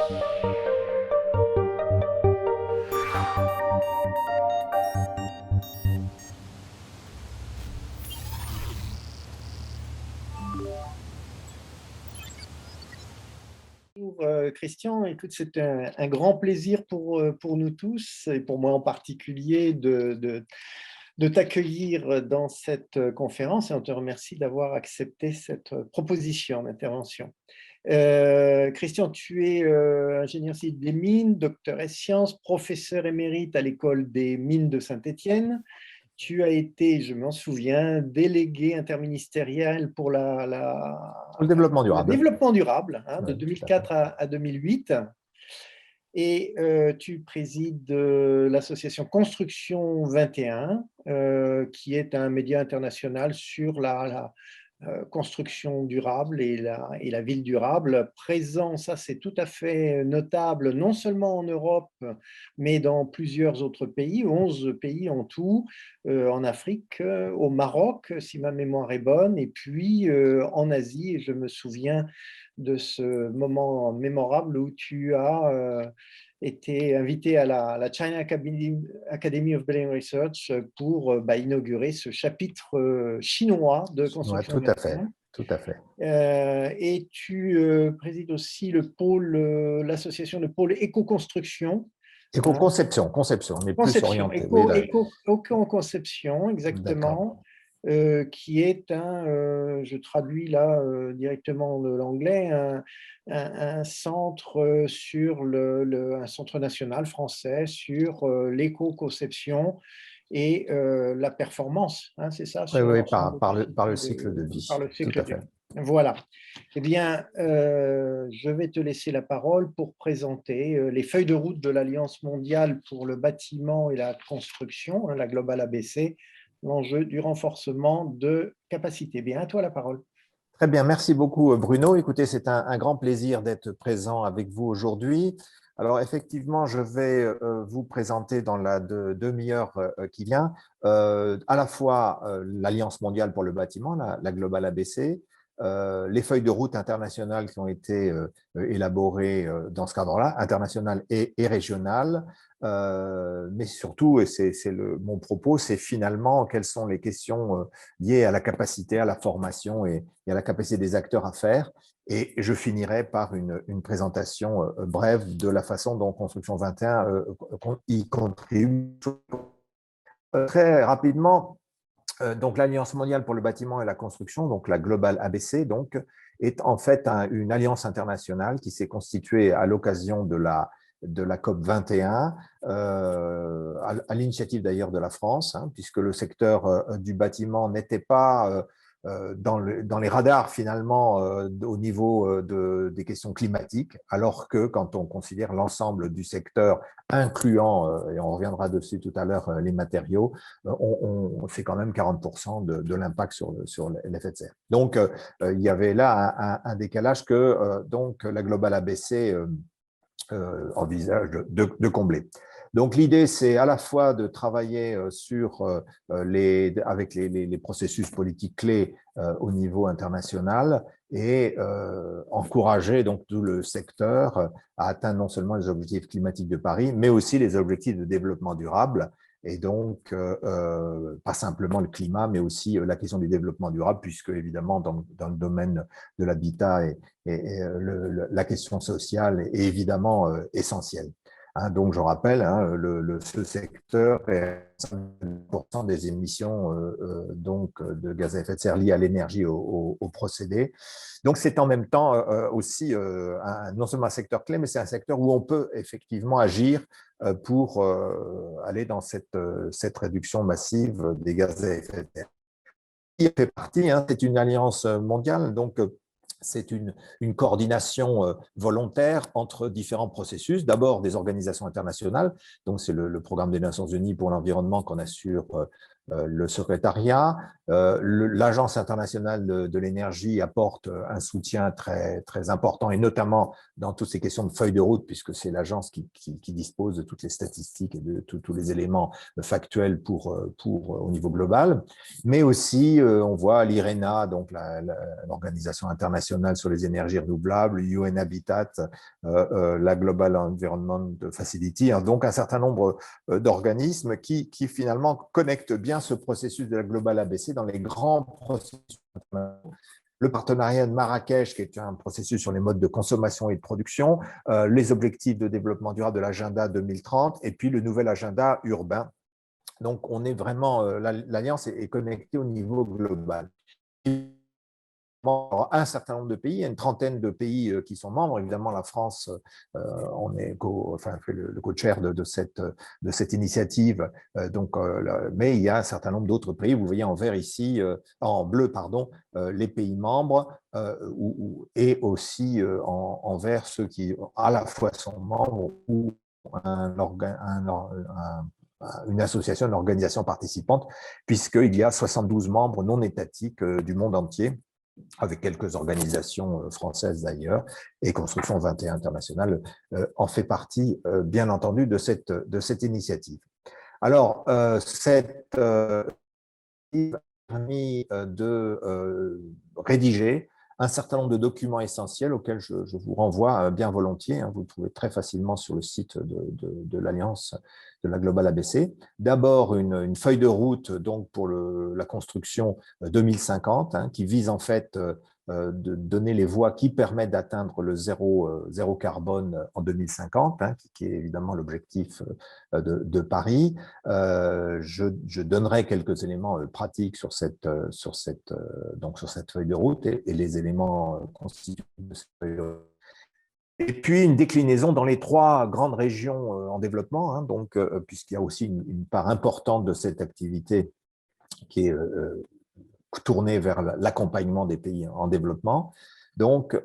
Bonjour Christian, écoute, c'est un grand plaisir pour nous tous et pour moi en particulier de t'accueillir dans cette conférence et on te remercie d'avoir accepté cette proposition d'intervention. Christian, tu es ingénieur civil des mines, docteur et sciences, professeur émérite à l'école des mines de Saint-Étienne. Tu as été, je m'en souviens, délégué interministériel pour Le développement le durable. développement durable, hein, de Oui, 2004 à 2008. Et tu présides l'association Construction 21, qui est un média international sur la construction durable et la ville durable. Présent, ça c'est tout à fait notable, non seulement en Europe, mais dans plusieurs autres pays, 11 pays en tout, en Afrique, au Maroc, si ma mémoire est bonne, et puis en Asie. Et je me souviens de ce moment mémorable où tu as été invité à la China Academy of Building Research pour inaugurer ce chapitre chinois de ouais, construction tout à fait, 21. tout à fait. Et tu présides aussi le pôle, l'association de pôle éco-construction. Éco-conception, conception, on est plus Conception, orienté. Oui, là. éco-conception, D'accord. exactement, qui est je traduis là directement de l'anglais, un centre un centre national français sur l'éco-conception et la performance, hein, c'est ça, Oui, sur oui, l'ensemble par le cycle de par vie, le tout cycle à de fait. vie. Voilà. Eh bien, je vais te laisser la parole pour présenter les feuilles de route de l'Alliance mondiale pour le bâtiment et la construction, la Global ABC, l'enjeu du renforcement de capacité. Bien, à toi la parole. Très bien, merci beaucoup Bruno. Écoutez, c'est un grand plaisir d'être présent avec vous aujourd'hui. Alors effectivement, je vais vous présenter dans la demi-heure qui vient à la fois l'Alliance mondiale pour le bâtiment, la Global ABC, les feuilles de route internationales qui ont été élaborées dans ce cadre-là, internationales et régionales, mais surtout, et c'est mon propos, c'est finalement quelles sont les questions liées à la capacité, à la formation et à la capacité des acteurs à faire. Et je finirai par une présentation brève de la façon dont Construction 21 y contribue. Très rapidement, donc l'Alliance mondiale pour le bâtiment et la construction, donc la Global ABC, donc, est en fait une alliance internationale qui s'est constituée à l'occasion de la COP 21, à l'initiative d'ailleurs de la France, hein, puisque le secteur du bâtiment n'était pas dans les radars finalement au niveau des questions climatiques, alors que quand on considère l'ensemble du secteur, incluant, et on reviendra dessus tout à l'heure, les matériaux, on fait quand même 40% de l'impact sur l'effet de serre. Donc, il y avait là un décalage que donc la Global ABC envisage de combler. Donc, l'idée, c'est à la fois de travailler avec les processus politiques clés au niveau international et encourager donc tout le secteur à atteindre non seulement les objectifs climatiques de Paris, mais aussi les objectifs de développement durable. Et donc, pas simplement le climat, mais aussi la question du développement durable, puisque évidemment, dans le domaine de l'habitat la question sociale est évidemment essentielle. Hein, donc, je rappelle, hein, ce secteur est 5% des émissions donc, de gaz à effet de serre liées à l'énergie, au procédé. Donc, c'est en même temps aussi non seulement un secteur clé, mais c'est un secteur où on peut effectivement agir pour aller dans cette réduction massive des gaz à effet de serre. Qui fait partie, hein, c'est une alliance mondiale, donc c'est une coordination volontaire entre différents processus. D'abord, des organisations internationales, donc c'est le programme des Nations Unies pour l'environnement qu'on assure le secrétariat. L'Agence internationale de l'énergie apporte un soutien très, très important, et notamment dans toutes ces questions de feuilles de route, puisque c'est l'agence qui dispose de toutes les statistiques et de tous les éléments factuels au niveau global. Mais aussi, on voit l'IRENA, donc l'Organisation internationale sur les énergies renouvelables, UN Habitat, la Global Environment Facility, hein, donc un certain nombre d'organismes qui finalement connectent bien ce processus de la Global ABC dans les grands processus. Le partenariat de Marrakech, qui est un processus sur les modes de consommation et de production, les objectifs de développement durable de l'agenda 2030, et puis le nouvel agenda urbain. Donc, on est vraiment, l'Alliance est connectée au niveau global. Un certain nombre de pays, il y a une trentaine de pays qui sont membres. Évidemment, la France, on est fait le co-chair de cette initiative. Mais il y a un certain nombre d'autres pays. Vous voyez en vert ici, en bleu, pardon, les pays membres et aussi en vert ceux qui à la fois sont membres ou une association, une organisation participante, puisqu'il y a 72 membres non étatiques du monde entier, avec quelques organisations françaises d'ailleurs, et Construction 21 International en fait partie, bien entendu, de cette initiative. Alors, cette initiative a permis de rédiger un certain nombre de documents essentiels auxquels je vous renvoie bien volontiers. Hein, vous le trouvez très facilement sur le site de l'Alliance de la Global ABC. D'abord, une feuille de route donc, pour la construction 2050, hein, qui vise en fait de donner les voies qui permettent d'atteindre le zéro carbone en 2050, hein, qui est évidemment l'objectif de Paris. Je donnerai quelques éléments pratiques sur cette feuille de route et les éléments constitutifs de cette feuille de route. Et puis une déclinaison dans les 3 grandes régions en développement, hein, donc puisqu'il y a aussi une part importante de cette activité qui est tournée vers l'accompagnement des pays en développement. Donc,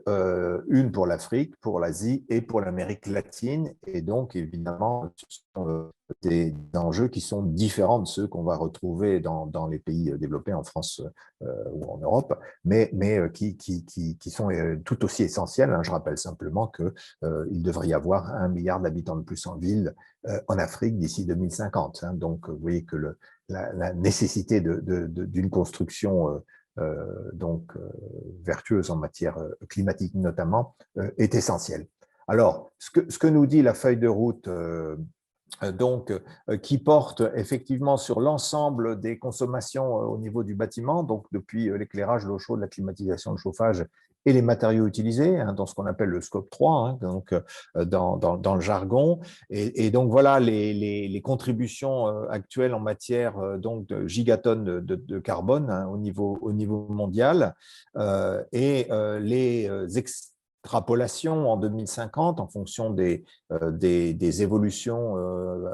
une pour l'Afrique, pour l'Asie et pour l'Amérique latine. Et donc, évidemment, ce sont des enjeux qui sont différents de ceux qu'on va retrouver dans les pays développés en France ou en Europe, mais qui sont tout aussi essentiels. Hein. Je rappelle simplement qu'il devrait y avoir 1 milliard d'habitants de plus en ville en Afrique d'ici 2050. Hein. Donc, vous voyez que la nécessité d'une construction vertueuse en matière climatique notamment, est essentielle. Alors, ce que nous dit la feuille de route qui porte effectivement sur l'ensemble des consommations au niveau du bâtiment, donc depuis l'éclairage, l'eau chaude, la climatisation, le chauffage et les matériaux utilisés, hein, dans ce qu'on appelle le scope 3, hein, donc dans le jargon. Et donc voilà les contributions actuelles en matière donc de gigatonnes de carbone, hein, au niveau mondial, et les extrapolations en 2050 en fonction des évolutions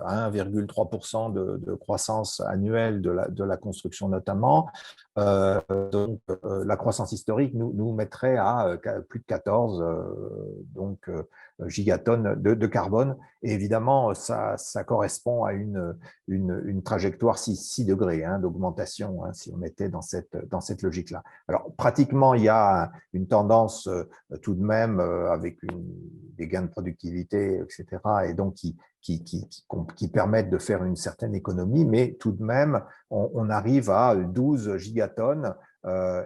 à 1,3% de croissance annuelle de la construction notamment. Donc, la croissance historique nous mettrait à plus de 14 gigatonnes de carbone. Et évidemment, ça correspond à une trajectoire 6 degrés hein, d'augmentation, hein, si on était dans cette logique-là. Alors, pratiquement, il y a une tendance tout de même avec des gains de productivité, etc., et donc qui permettent de faire une certaine économie, mais tout de même, on arrive à 12 gigatonnes ce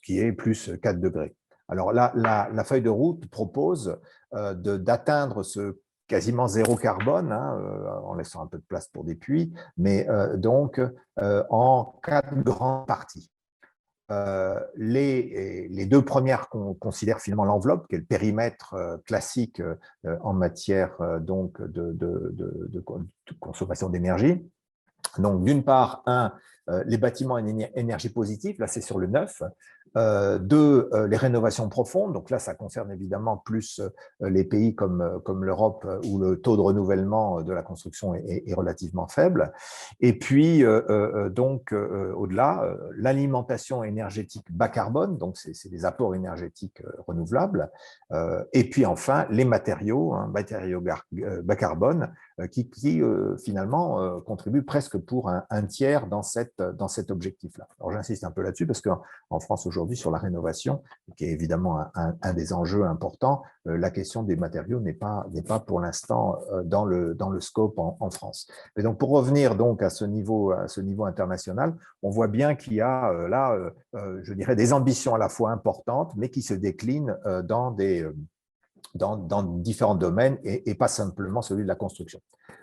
qui est plus 4 degrés. Alors là, la feuille de route propose d'atteindre ce quasiment zéro carbone, hein, en laissant un peu de place pour des puits, mais en 4 grandes parties. Les 2 premières qu'on considère finalement l'enveloppe, qui est le périmètre classique en matière de consommation d'énergie. Donc, d'une part, les bâtiments énergie positive, là c'est sur le neuf. 2, les rénovations profondes, donc là ça concerne évidemment plus les pays comme l'Europe où le taux de renouvellement de la construction est relativement faible. Et puis au-delà, l'alimentation énergétique bas carbone, donc c'est des apports énergétiques renouvelables. Et puis enfin les matériaux bas carbone, qui finalement contribue presque pour un tiers dans cet objectif-là. Alors j'insiste un peu là-dessus parce qu'en France aujourd'hui, sur la rénovation, qui est évidemment un des enjeux importants, la question des matériaux n'est pas pour l'instant dans le scope en France. Et donc pour revenir donc à ce niveau international, on voit bien qu'il y a là, je dirais, des ambitions à la fois importantes, mais qui se déclinent dans différents domaines et pas simplement celui de la construction.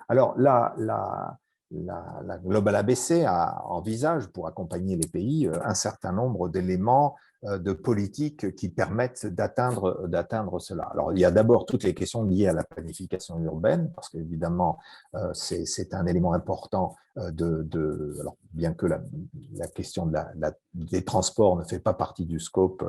Alors là, la Global ABC envisage, pour accompagner les pays, un certain nombre d'éléments de politique qui permettent d'atteindre cela. Alors, il y a d'abord toutes les questions liées à la planification urbaine, parce qu'évidemment, c'est un élément important alors, bien que la question des transports ne fait pas partie du scope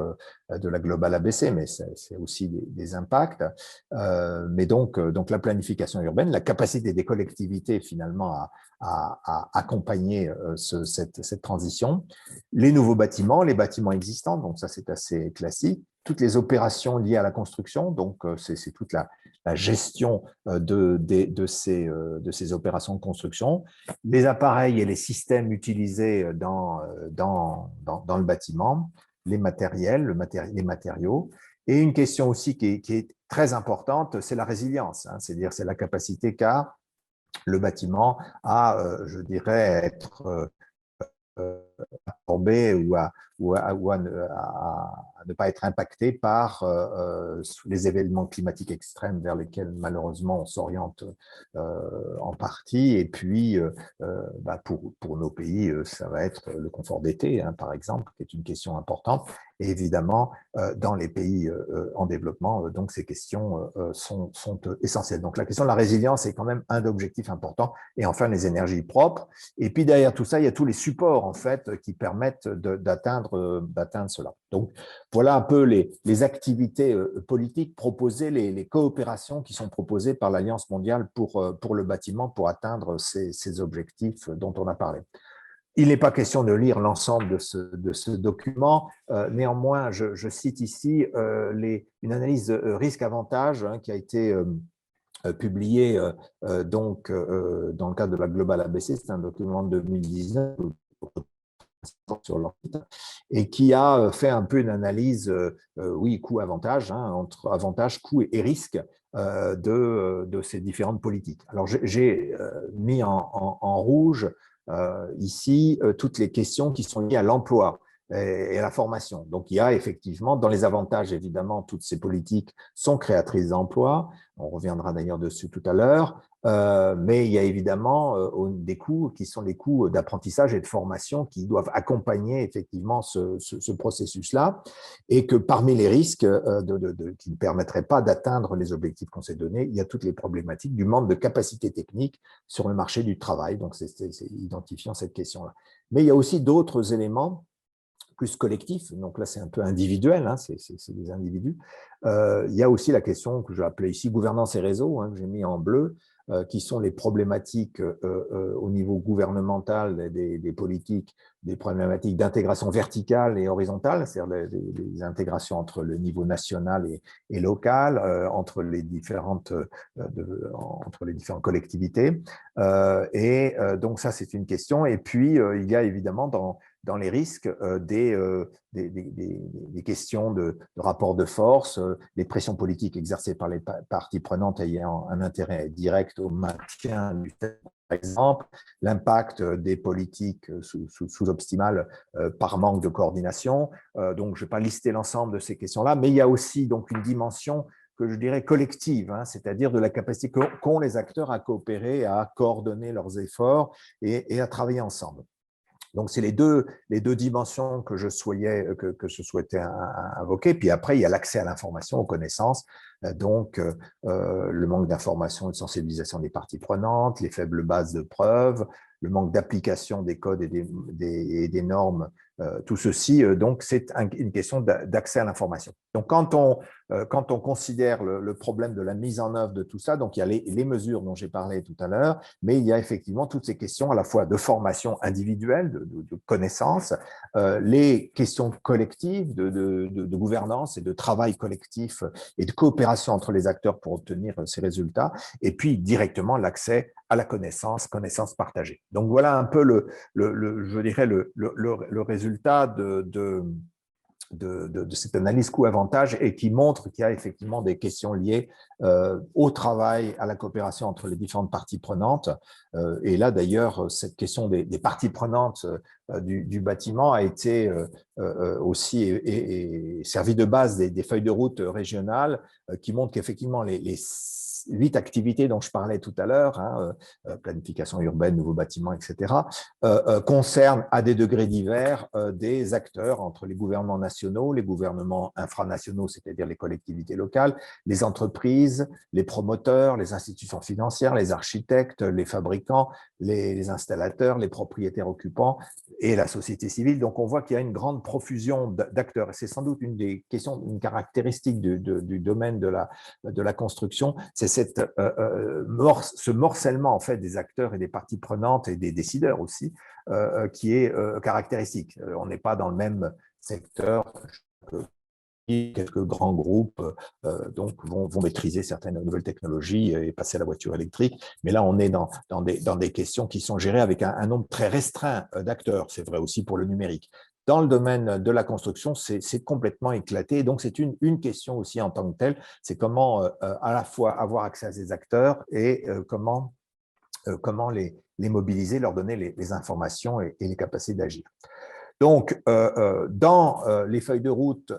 de la Global ABC, mais c'est aussi des impacts. Mais donc la planification urbaine, la capacité des collectivités finalement à accompagner cette transition, les nouveaux bâtiments, les bâtiments existants, donc ça c'est assez classique, toutes les opérations liées à la construction, donc c'est toute la gestion de ces opérations de construction, les appareils et les systèmes utilisés dans le bâtiment, les matériels, les matériaux, et une question aussi qui est très importante, c'est la résilience, hein, c'est-à-dire c'est la capacité qu'a le bâtiment à, je dirais, être absorbé ou à ne pas être impacté par les événements climatiques extrêmes vers lesquels malheureusement on s'oriente en partie. Et puis, pour nos pays, ça va être le confort d'été, hein, par exemple, qui est une question importante. Et évidemment, dans les pays en développement, donc ces questions sont essentielles. Donc la question de la résilience est quand même un objectif important. Et enfin, les énergies propres. Et puis derrière tout ça, il y a tous les supports en fait qui permettent d'atteindre cela. Donc voilà un peu les activités politiques proposées, les coopérations qui sont proposées par l'Alliance mondiale pour le bâtiment pour atteindre ces objectifs dont on a parlé. Il n'est pas question de lire l'ensemble de ce document. Néanmoins, je cite ici une analyse risque-avantage qui a été publiée donc, dans le cadre de la Global ABC. C'est un document de 2019 sur leur site, et qui a fait un peu une analyse, oui, coût-avantage, hein, entre avantage, coût et risque de ces différentes politiques. Alors, j'ai mis en rouge ici toutes les questions qui sont liées à l'emploi et à la formation. Donc, il y a effectivement, dans les avantages, évidemment, toutes ces politiques sont créatrices d'emplois. On reviendra d'ailleurs dessus tout à l'heure. Mais il y a évidemment des coûts qui sont les coûts d'apprentissage et de formation qui doivent accompagner effectivement ce processus-là, et que parmi les risques qui ne permettraient pas d'atteindre les objectifs qu'on s'est donnés, il y a toutes les problématiques du manque de capacité technique sur le marché du travail. Donc, c'est identifiant cette question-là. Mais il y a aussi d'autres éléments plus collectif, donc là c'est un peu individuel, hein, c'est des individus. Il y a aussi la question que je vais appeler ici gouvernance et réseau, hein, que j'ai mis en bleu, qui sont les problématiques au niveau gouvernemental des politiques, des problématiques d'intégration verticale et horizontale, c'est-à-dire les intégrations entre le niveau national et local, entre les différentes collectivités. Donc ça c'est une question. Et puis il y a évidemment dans les risques des questions de rapport de force, les pressions politiques exercées par les parties prenantes ayant un intérêt direct au maintien du par exemple, l'impact des politiques sous-optimales par manque de coordination. Donc, je ne vais pas lister l'ensemble de ces questions-là, mais il y a aussi donc une dimension que je dirais collective, hein, c'est-à-dire de la capacité qu'ont les acteurs à coopérer, à coordonner leurs efforts et à travailler ensemble. Donc, c'est les deux dimensions que je souhaitais invoquer. Puis après, il y a l'accès à l'information, aux connaissances. Donc, le manque d'information et de sensibilisation des parties prenantes, les faibles bases de preuves, le manque d'application des codes et des normes, tout ceci, donc c'est une question d'accès à l'information. Donc, quand on quand on considère le problème de la mise en œuvre de tout ça, donc il y a les mesures dont j'ai parlé tout à l'heure, mais il y a effectivement toutes ces questions à la fois de formation individuelle, de connaissances, les questions collectives de gouvernance et de travail collectif et de coopération entre les acteurs pour obtenir ces résultats, et puis directement l'accès à la connaissance partagée. Donc voilà un peu je dirais le résultat de cette analyse coût-avantage et qui montre qu'il y a effectivement des questions liées au travail, à la coopération entre les différentes parties prenantes. Et là, d'ailleurs, cette question des parties prenantes du bâtiment a été aussi et servi de base des feuilles de route régionales qui montrent qu'effectivement, les 8 activités dont je parlais tout à l'heure, hein, planification urbaine, nouveaux bâtiments, etc., concernent à des degrés divers des acteurs entre les gouvernements nationaux, les gouvernements infranationaux, c'est-à-dire les collectivités locales, les entreprises, les promoteurs, les institutions financières, les architectes, les fabricants, les installateurs, les propriétaires occupants et la société civile. Donc, on voit qu'il y a une grande profusion d'acteurs. Et c'est sans doute une des questions, une caractéristique du domaine de la construction, c'est ce morcellement en fait des acteurs et des parties prenantes et des décideurs aussi qui est caractéristique. On n'est pas dans le même secteur. Quelques grands groupes donc vont maîtriser certaines nouvelles technologies et passer à la voiture électrique. Mais là, on est dans des questions qui sont gérées avec un nombre très restreint d'acteurs. C'est vrai aussi pour le numérique. Dans le domaine de la construction, c'est complètement éclaté. Donc, c'est une question aussi en tant que telle. C'est comment à la fois avoir accès à ces acteurs et comment les mobiliser, leur donner les informations et les capacités d'agir. Donc, dans les feuilles de route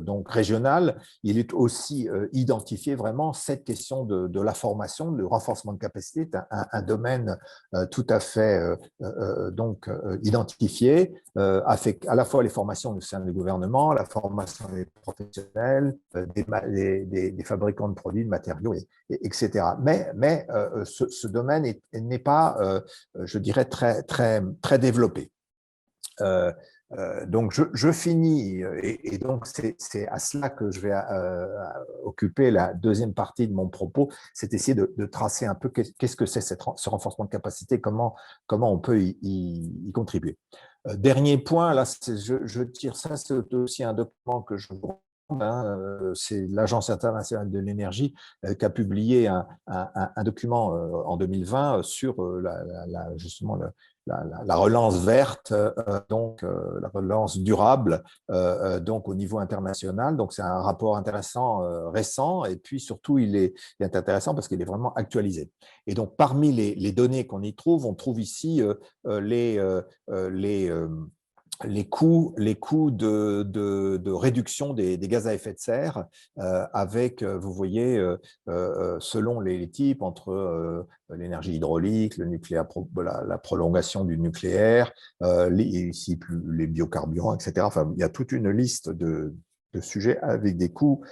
donc régionales, il est aussi identifié vraiment cette question de la formation, le renforcement de capacité, un domaine tout à fait donc identifié, avec à la fois les formations au sein du gouvernement, la formation des professionnels, des fabricants de produits, de matériaux, etc. Mais ce domaine n'est pas, je dirais, très développé. Donc, je finis, et donc c'est à cela que je vais occuper la deuxième partie de mon propos, c'est essayer de tracer un peu qu'est-ce que c'est ce renforcement de capacité, comment on peut y contribuer. Dernier point, là, je tire ça, c'est aussi un document que je vous c'est l'Agence internationale de l'énergie qui a publié un document en 2020 sur justement la relance verte, donc la relance durable, donc au niveau international. Donc c'est un rapport intéressant, récent, et puis surtout il est intéressant parce qu'il est vraiment actualisé. Et donc parmi les données qu'on y trouve, on trouve ici les coûts de réduction des gaz à effet de serre avec, vous voyez, selon les types, entre l'énergie hydraulique, le nucléaire, la prolongation du nucléaire, ici les biocarburants, etc. Enfin, il y a toute une liste de sujets avec des coûts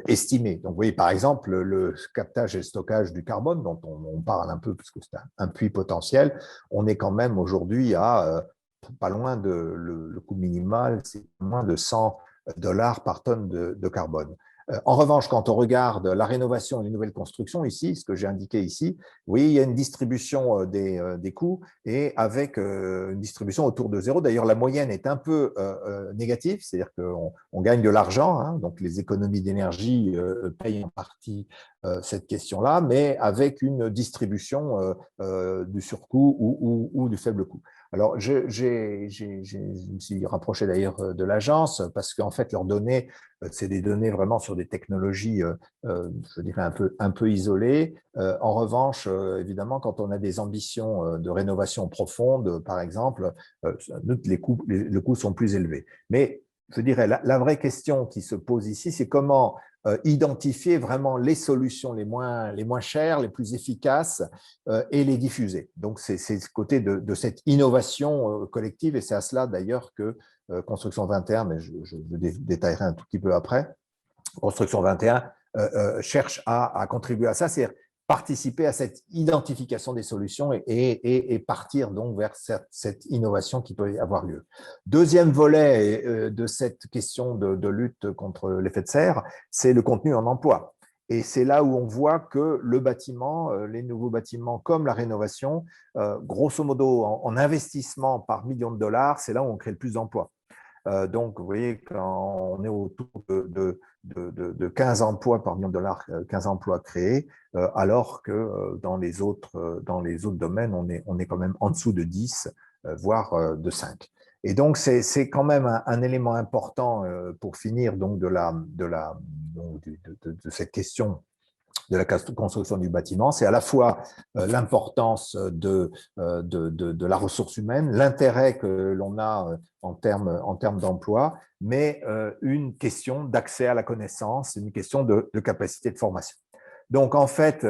estimés. Donc, vous voyez, par exemple, le captage et le stockage du carbone, dont on parle un peu, parce que c'est un puits potentiel, on est quand même aujourd'hui à pas loin le coût minimal, c'est moins de $100 par tonne de carbone. En revanche, quand on regarde la rénovation et les nouvelles constructions, ici, ce que j'ai indiqué ici, vous voyez, il y a une distribution des coûts et avec une distribution autour de zéro. D'ailleurs, la moyenne est un peu négative, c'est-à-dire qu'on gagne de l'argent, hein, donc les économies d'énergie payent en partie cette question-là, mais avec une distribution du surcoût ou du faible coût. Alors, je me suis rapproché d'ailleurs de l'agence parce qu'en fait, leurs données, c'est des données vraiment sur des technologies, je dirais, un peu isolées. En revanche, évidemment, quand on a des ambitions de rénovation profonde, par exemple, les coûts sont plus élevés. Mais je dirais, la vraie question qui se pose ici, c'est comment identifier vraiment les solutions les moins chères, les plus efficaces et les diffuser. Donc, c'est ce côté de cette innovation collective, et c'est à cela d'ailleurs que Construction 21, mais je le détaillerai un tout petit peu après, Construction 21 cherche à contribuer à ça, c'est participer à cette identification des solutions et partir donc vers cette innovation qui peut avoir lieu. Deuxième volet de cette question de lutte contre l'effet de serre, c'est le contenu en emploi. Et c'est là où on voit que le bâtiment, les nouveaux bâtiments comme la rénovation, grosso modo en investissement par million de dollars, c'est là où on crée le plus d'emplois. Donc, vous voyez, quand on est autour de 15 emplois par million de dollars, 15 emplois créés, alors que dans les autres domaines, on est quand même en dessous de 10, voire de 5. Et donc, c'est quand même un élément important pour finir donc de cette question de la construction du bâtiment, c'est à la fois l'importance de la ressource humaine, l'intérêt que l'on a en termes d'emploi, mais une question d'accès à la connaissance, une question de capacité de formation. Donc, en fait,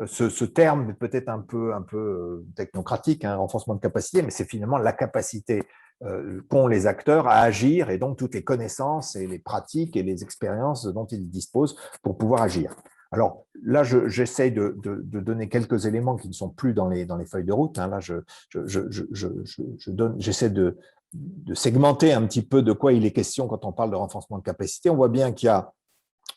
ce terme est peut-être un peu technocratique, hein, renforcement de capacité, mais c'est finalement la capacité qu'ont les acteurs à agir et donc toutes les connaissances et les pratiques et les expériences dont ils disposent pour pouvoir agir. Alors là, j'essaye de donner quelques éléments qui ne sont plus dans les feuilles de route. Hein. Là, j'essaie de segmenter un petit peu de quoi il est question quand on parle de renforcement de capacité. On voit bien qu'il y a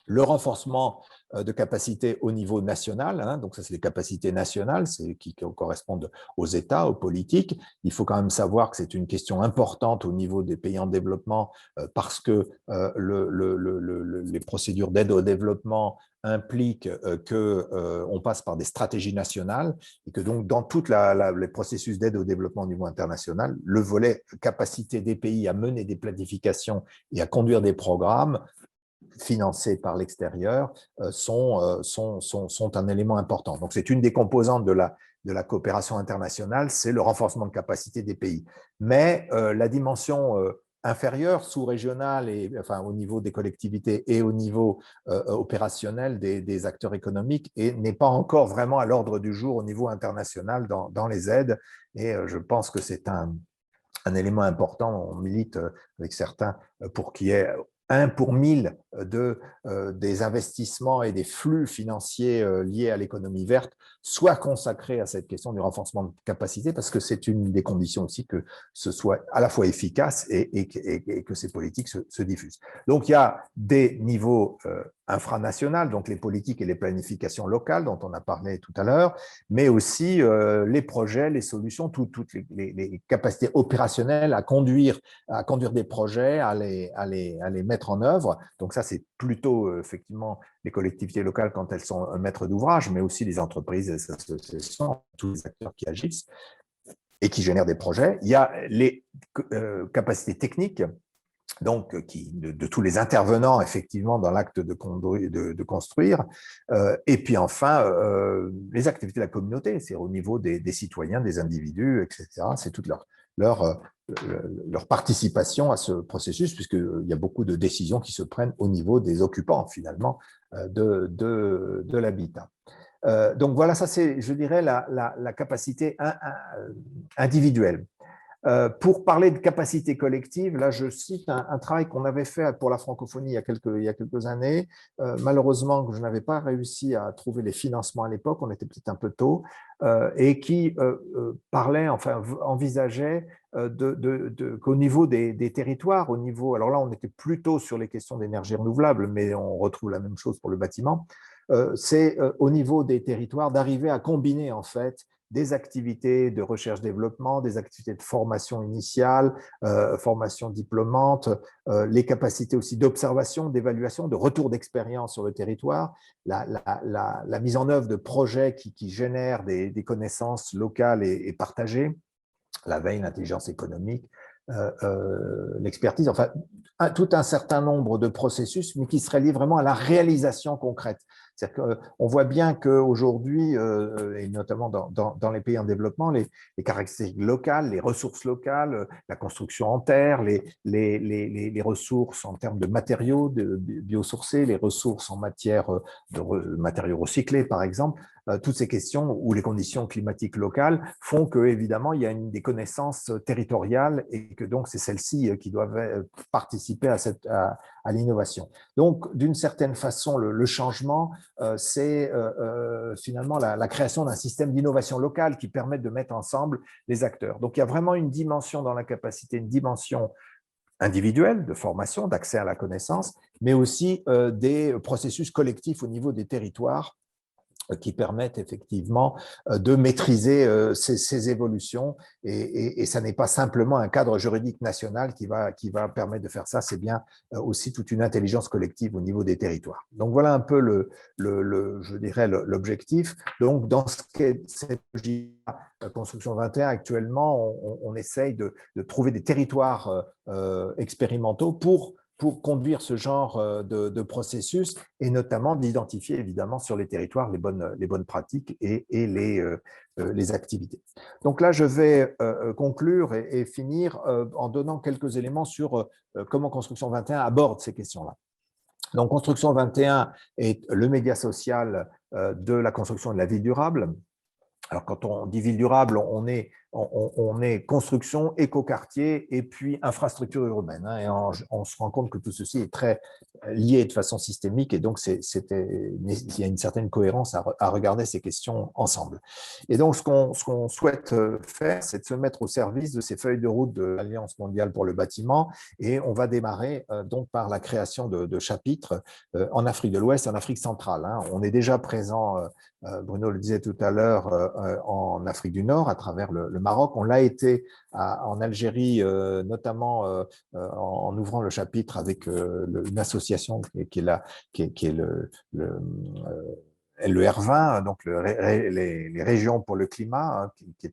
le renforcement de capacité au niveau national, hein, donc ça c'est les capacités nationales, c'est qui correspondent aux États, aux politiques. Il faut quand même savoir que c'est une question importante au niveau des pays en développement parce que les procédures d'aide au développement impliquent qu'on passe par des stratégies nationales et que donc dans tous les processus d'aide au développement au niveau international, le volet capacité des pays à mener des planifications et à conduire des programmes financés par l'extérieur sont un élément important. Donc, c'est une des composantes de la coopération internationale, c'est le renforcement de capacité des pays. Mais la dimension inférieure, sous-régionale, et enfin au niveau des collectivités et au niveau opérationnel des acteurs économiques, n'est pas encore vraiment à l'ordre du jour au niveau international dans les aides. Et je pense que c'est un élément important. On milite avec certains pour qu'il y ait 1 pour 1000 des investissements et des flux financiers liés à l'économie verte soient consacrés à cette question du renforcement de capacité, parce que c'est une des conditions aussi que ce soit à la fois efficace et que ces politiques se diffusent. Donc, il y a des niveaux infranationaux, donc les politiques et les planifications locales dont on a parlé tout à l'heure, mais aussi les projets, les solutions, toutes les capacités opérationnelles à conduire des projets, à les mettre en œuvre. Donc ça, c'est plutôt effectivement les collectivités locales quand elles sont maîtres d'ouvrage, mais aussi les entreprises, les associations, tous les acteurs qui agissent et qui génèrent des projets. Il y a les capacités techniques, donc de tous les intervenants effectivement dans l'acte de construire, et puis enfin les activités de la communauté, c'est au niveau des citoyens, des individus, etc. C'est toute leur participation à ce processus, puisqu'il y a beaucoup de décisions qui se prennent au niveau des occupants finalement de l'habitat. Donc voilà, ça c'est, je dirais, la capacité individuelle. Pour parler de capacité collective, là je cite un travail qu'on avait fait pour la francophonie il y a quelques années. Malheureusement, je n'avais pas réussi à trouver les financements à l'époque, on était peut-être un peu tôt, et qui parlait, enfin envisageait qu'au niveau des territoires, au niveau, alors là on était plutôt sur les questions d'énergie renouvelable, mais on retrouve la même chose pour le bâtiment, c'est au niveau des territoires d'arriver à combiner en fait des activités de recherche-développement, des activités de formation initiale, formation diplômante, les capacités aussi d'observation, d'évaluation, de retour d'expérience sur le territoire, la mise en œuvre de projets qui génèrent des connaissances locales et partagées, la veille, l'intelligence économique, l'expertise, enfin tout un certain nombre de processus, mais qui seraient liés vraiment à la réalisation concrète. C'est-à-dire qu'on voit bien qu'aujourd'hui, et notamment dans les pays en développement, les caractéristiques locales, les ressources locales, la construction en terre, les ressources en termes de matériaux biosourcés, les ressources en matière de matériaux recyclés, par exemple, toutes ces questions ou les conditions climatiques locales font que évidemment il y a des connaissances territoriales et que donc c'est celles-ci qui doivent participer à l'innovation. Donc d'une certaine façon le changement c'est finalement la création d'un système d'innovation locale qui permet de mettre ensemble les acteurs. Donc, il y a vraiment une dimension dans la capacité, une dimension individuelle de formation, d'accès à la connaissance, mais aussi des processus collectifs au niveau des territoires qui permettent effectivement de maîtriser ces évolutions. Et ça n'est pas simplement un cadre juridique national qui va permettre de faire ça, c'est bien aussi toute une intelligence collective au niveau des territoires. Donc voilà un peu je dirais l'objectif. Donc dans cette construction 21, actuellement, on essaye de trouver des territoires expérimentaux pour conduire ce genre de processus et notamment d'identifier évidemment sur les territoires les bonnes pratiques et les activités. Donc là, je vais conclure et finir en donnant quelques éléments sur comment Construction 21 aborde ces questions-là. Donc, Construction 21 est le média social de la construction de la ville durable. Alors, quand on dit ville durable, on est construction, écoquartier et puis infrastructure urbaine. Hein, et on se rend compte que tout ceci est très lié de façon systémique et donc il y a une certaine cohérence à regarder ces questions ensemble. Et donc, ce qu'on souhaite faire, c'est de se mettre au service de ces feuilles de route de l'Alliance mondiale pour le bâtiment et on va démarrer donc par la création de chapitres en Afrique de l'Ouest et en Afrique centrale. Hein. On est déjà présent Bruno le disait tout à l'heure, en Afrique du Nord, à travers le Maroc. On l'a été en Algérie, notamment en ouvrant le chapitre avec une association qui est le LER20, donc les régions pour le climat, hein, qui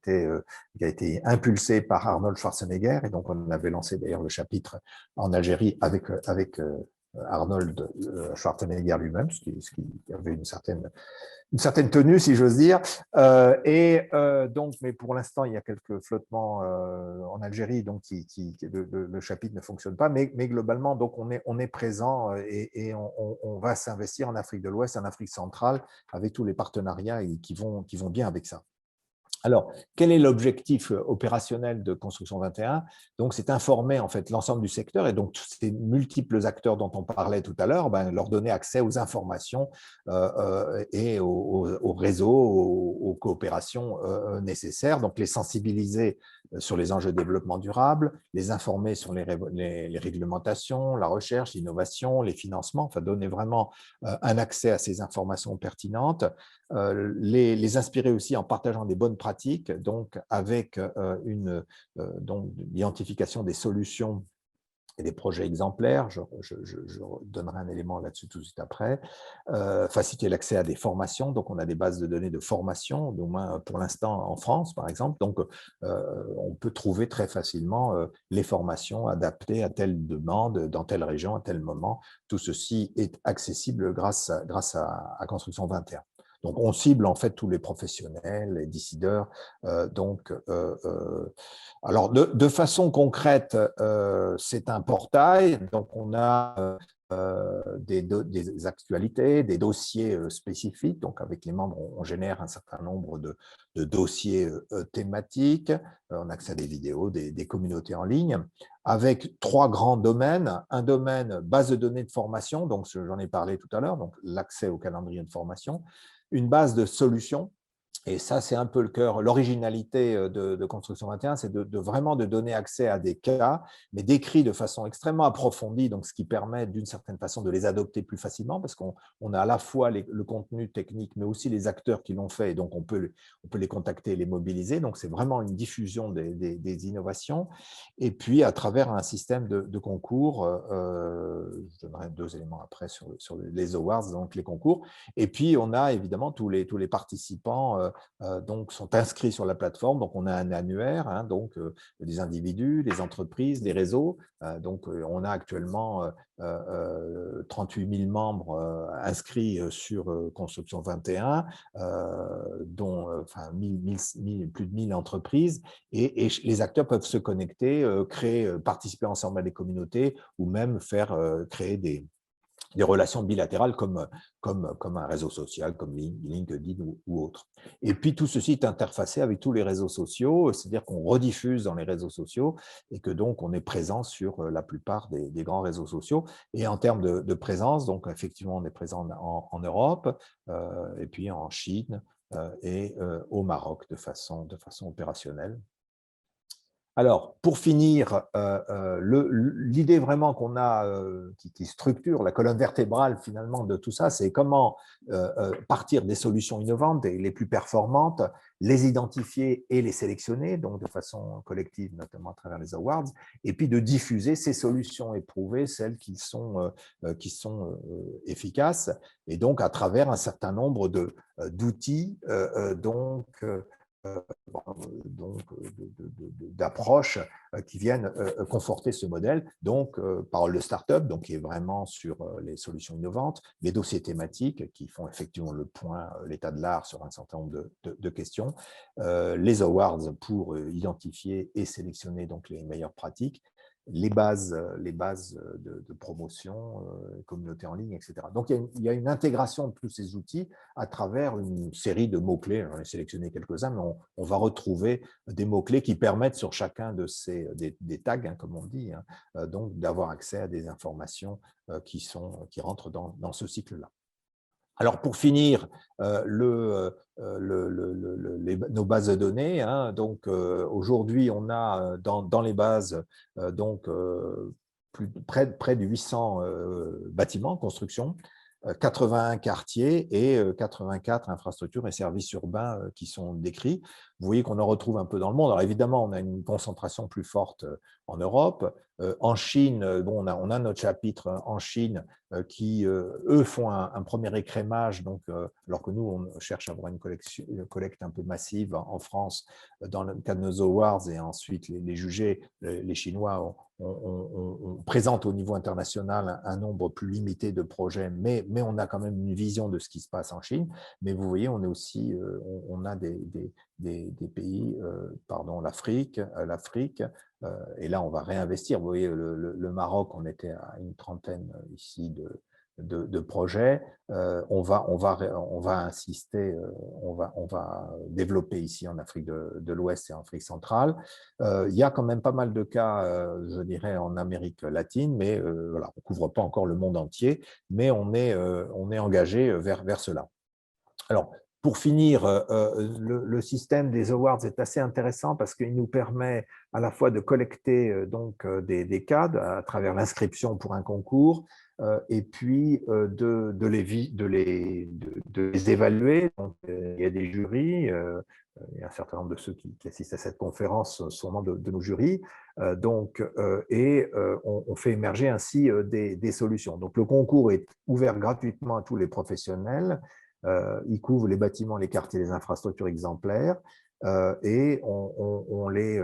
a été impulsé par Arnold Schwarzenegger. Et donc, on avait lancé d'ailleurs le chapitre en Algérie avec Arnold Schwarzenegger lui-même, ce qui avait une certaine tenue, si j'ose dire. Donc, mais pour l'instant, il y a quelques flottements en Algérie, donc le chapitre ne fonctionne pas. Mais globalement, donc on est présent et on va s'investir en Afrique de l'Ouest, en Afrique centrale, avec tous les partenariats qui vont bien avec ça. Alors, quel est l'objectif opérationnel de Construction 21? Donc, c'est informer en fait l'ensemble du secteur et donc tous ces multiples acteurs dont on parlait tout à l'heure, leur donner accès aux informations et aux réseaux, aux coopérations nécessaires. Donc, les sensibiliser sur les enjeux de développement durable, les informer sur les réglementations, la recherche, l'innovation, les financements, enfin donner vraiment un accès à ces informations pertinentes. Les inspirer aussi en partageant des bonnes pratiques, donc avec donc l'identification des solutions et des projets exemplaires. Je donnerai un élément là-dessus tout de suite après. Faciliter l'accès à des formations. Donc, on a des bases de données de formation, au moins pour l'instant en France, par exemple. Donc, on peut trouver très facilement les formations adaptées à telle demande, dans telle région, à tel moment. Tout ceci est accessible grâce à Construction 21. Donc, on cible en fait tous les professionnels, les décideurs. Alors, de façon concrète, c'est un portail. Donc, on a des actualités, des dossiers spécifiques. Donc, avec les membres, on génère un certain nombre de dossiers thématiques. On accède à des vidéos, des communautés en ligne, avec 3 grands domaines. Un domaine base de données de formation, donc j'en ai parlé tout à l'heure, donc l'accès au calendrier de formation. Une base de solutions, et ça, c'est un peu le cœur, l'originalité de Construction 21, c'est vraiment de donner accès à des cas, mais décrits de façon extrêmement approfondie, donc ce qui permet d'une certaine façon de les adopter plus facilement, parce qu'on a à la fois le contenu technique, mais aussi les acteurs qui l'ont fait, et donc on peut les contacter et les mobiliser. Donc, c'est vraiment une diffusion des innovations. Et puis, à travers un système de concours, je donnerai 2 éléments après sur les awards, donc les concours. Et puis, on a évidemment tous les participants donc sont inscrits sur la plateforme. Donc, on a un annuaire, hein, donc des individus, des entreprises, des réseaux. Donc, on a actuellement 38 000 membres inscrits sur Construction 21, dont enfin, plus de 1000 entreprises. Et les acteurs peuvent se connecter, participer ensemble à des communautés ou même créer des relations bilatérales comme un réseau social, comme LinkedIn ou autre. Et puis, tout ceci est interfacé avec tous les réseaux sociaux, c'est-à-dire qu'on rediffuse dans les réseaux sociaux et que donc on est présent sur la plupart des grands réseaux sociaux. Et en termes de présence, donc effectivement, on est présent en Europe, et puis en Chine et au Maroc de façon opérationnelle. Alors, pour finir, l'idée vraiment qu'on a, qui structure la colonne vertébrale finalement de tout ça, c'est comment partir des solutions innovantes et les plus performantes, les identifier et les sélectionner, donc de façon collective, notamment à travers les awards, et puis de diffuser ces solutions éprouvées, celles qui sont efficaces, et donc à travers un certain nombre d'outils, donc d'approches qui viennent conforter ce modèle. Donc, parole de start-up, donc qui est vraiment sur les solutions innovantes, les dossiers thématiques qui font effectivement le point, l'état de l'art sur un certain nombre de questions, les awards pour identifier et sélectionner donc les meilleures pratiques, les bases de promotion, communauté en ligne, etc. Donc, il y a une intégration de tous ces outils à travers une série de mots-clés. J'en ai sélectionné quelques-uns, mais on va retrouver des mots-clés qui permettent sur chacun de ces des tags, hein, comme on dit, hein, donc d'avoir accès à des informations qui rentrent dans ce cycle-là. Alors, pour finir, nos bases de données, hein, donc aujourd'hui, on a dans les bases donc près de 800 bâtiments, constructions, 81 quartiers et 84 infrastructures et services urbains qui sont décrits. Vous voyez qu'on en retrouve un peu dans le monde. Alors évidemment, on a une concentration plus forte en Europe. En Chine, bon, on a notre chapitre en Chine qui, eux, font un premier écrémage, donc, alors que nous, on cherche à avoir une collecte un peu massive en France dans le cadre de nos awards et ensuite les juger. Les Chinois on présente au niveau international un nombre plus limité de projets, mais on a quand même une vision de ce qui se passe en Chine. Mais vous voyez, on est aussi, on a des pays, pardon, l'Afrique, et là on va réinvestir. Vous voyez, le Maroc, on était à une trentaine ici de projets. On va insister, on va développer ici en Afrique de l'Ouest et en Afrique centrale. Il y a quand même pas mal de cas, je dirais, en Amérique latine, mais voilà, on ne couvre pas encore le monde entier, mais on est engagé vers cela. Alors, pour finir, le système des awards est assez intéressant parce qu'il nous permet à la fois de collecter donc des cas à travers l'inscription pour un concours et puis de les évaluer. Donc, il y a des jurys, il y a un certain nombre de ceux qui assistent à cette conférence sont membres de nos jurys, on fait émerger ainsi des solutions. Donc, le concours est ouvert gratuitement à tous les professionnels. Il couvre les bâtiments, les quartiers, les infrastructures exemplaires et on les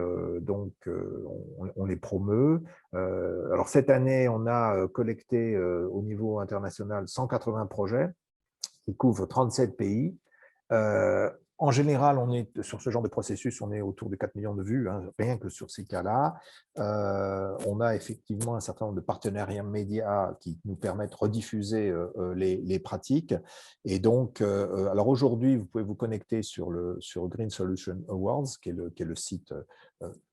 promeut. Alors cette année, on a collecté au niveau international 180 projets qui couvrent 37 pays. En général, on est sur ce genre de processus, on est autour de 4 millions de vues, hein, rien que sur ces cas-là. On a effectivement un certain nombre de partenariats médias qui nous permettent de rediffuser les pratiques. Et donc, alors aujourd'hui, vous pouvez vous connecter sur Green Solution Awards, qui est le site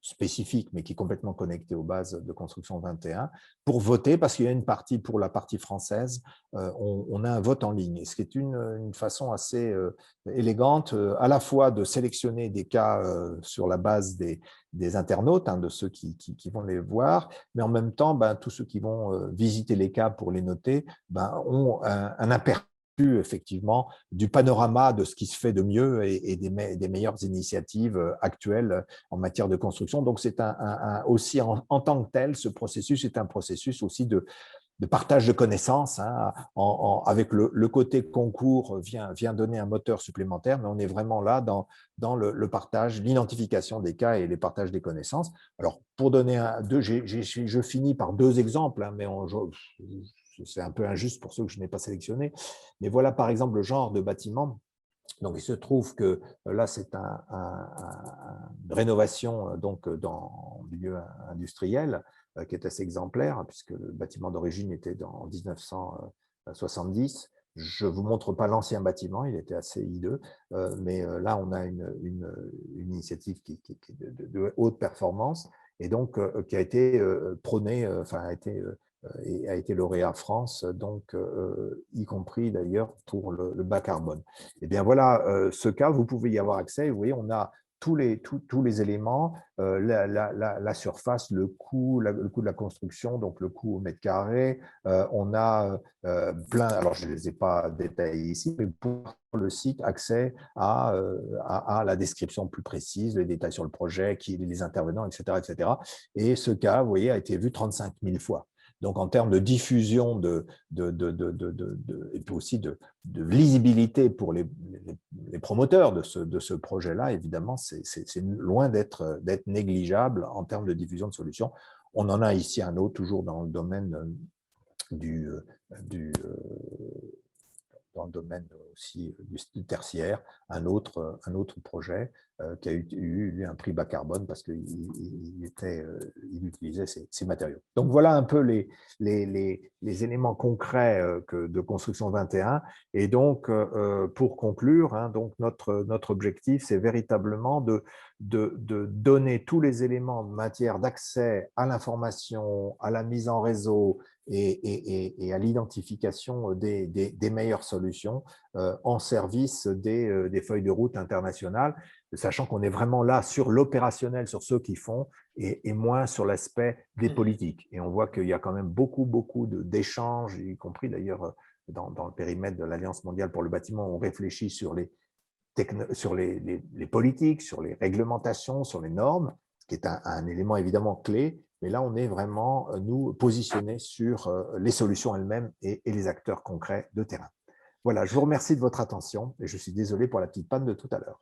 spécifique, mais qui est complètement connecté aux bases de construction 21, pour voter, parce qu'il y a une partie, pour la partie française, on a un vote en ligne, ce qui est une façon assez élégante, à la fois de sélectionner des cas sur la base des internautes, hein, de ceux qui vont les voir, mais en même temps, tous ceux qui vont visiter les cas pour les noter ont un aperçu effectivement du panorama de ce qui se fait de mieux et des meilleures initiatives actuelles en matière de construction. Donc, c'est aussi en tant que tel, ce processus est un processus aussi de partage de connaissances, hein, avec le côté concours vient donner un moteur supplémentaire, mais on est vraiment là dans le partage, l'identification des cas et les partages des connaissances. Alors, pour donner je finis par deux exemples, hein, mais c'est un peu injuste pour ceux que je n'ai pas sélectionnés, mais voilà par exemple le genre de bâtiment. Donc, il se trouve que là, c'est une rénovation donc, dans le milieu industriel qui est assez exemplaire, puisque le bâtiment d'origine était en 1970. Je ne vous montre pas l'ancien bâtiment, il était assez hideux, mais là, on a une initiative qui est de haute performance et donc qui a été prônée, enfin, a été lauréat France, donc y compris d'ailleurs pour le bas carbone. Et bien voilà, ce cas, vous pouvez y avoir accès. Vous voyez, on a tous les éléments, la surface, le coût de la construction, donc le coût au mètre carré. On a plein, alors je ne les ai pas détaillés ici, mais pour le site, accès à la description plus précise, les détails sur le projet, les intervenants, etc., etc. Et ce cas, vous voyez, a été vu 35 000 fois. Donc, en termes de diffusion et puis aussi de lisibilité pour les promoteurs de ce projet-là, évidemment, c'est loin d'être négligeable en termes de diffusion de solutions. On en a ici un autre, toujours dans le domaine dans le domaine aussi du tertiaire, un autre projet qui a eu un prix bas carbone parce qu'il utilisait ces matériaux. Donc voilà un peu les éléments concrets de Construction 21. Et donc, pour conclure, hein, donc notre objectif, c'est véritablement de donner tous les éléments en matière d'accès à l'information, à la mise en réseau, et à l'identification des meilleures solutions en service des feuilles de route internationales, sachant qu'on est vraiment là sur l'opérationnel, sur ceux qui font, et moins sur l'aspect des politiques. Et on voit qu'il y a quand même beaucoup d'échanges, y compris d'ailleurs dans le périmètre de l'Alliance mondiale pour le bâtiment, on réfléchit sur les politiques, sur les réglementations, sur les normes, ce qui est un élément évidemment clé. Mais là, on est vraiment, nous, positionnés sur les solutions elles-mêmes et les acteurs concrets de terrain. Voilà, je vous remercie de votre attention et je suis désolé pour la petite panne de tout à l'heure.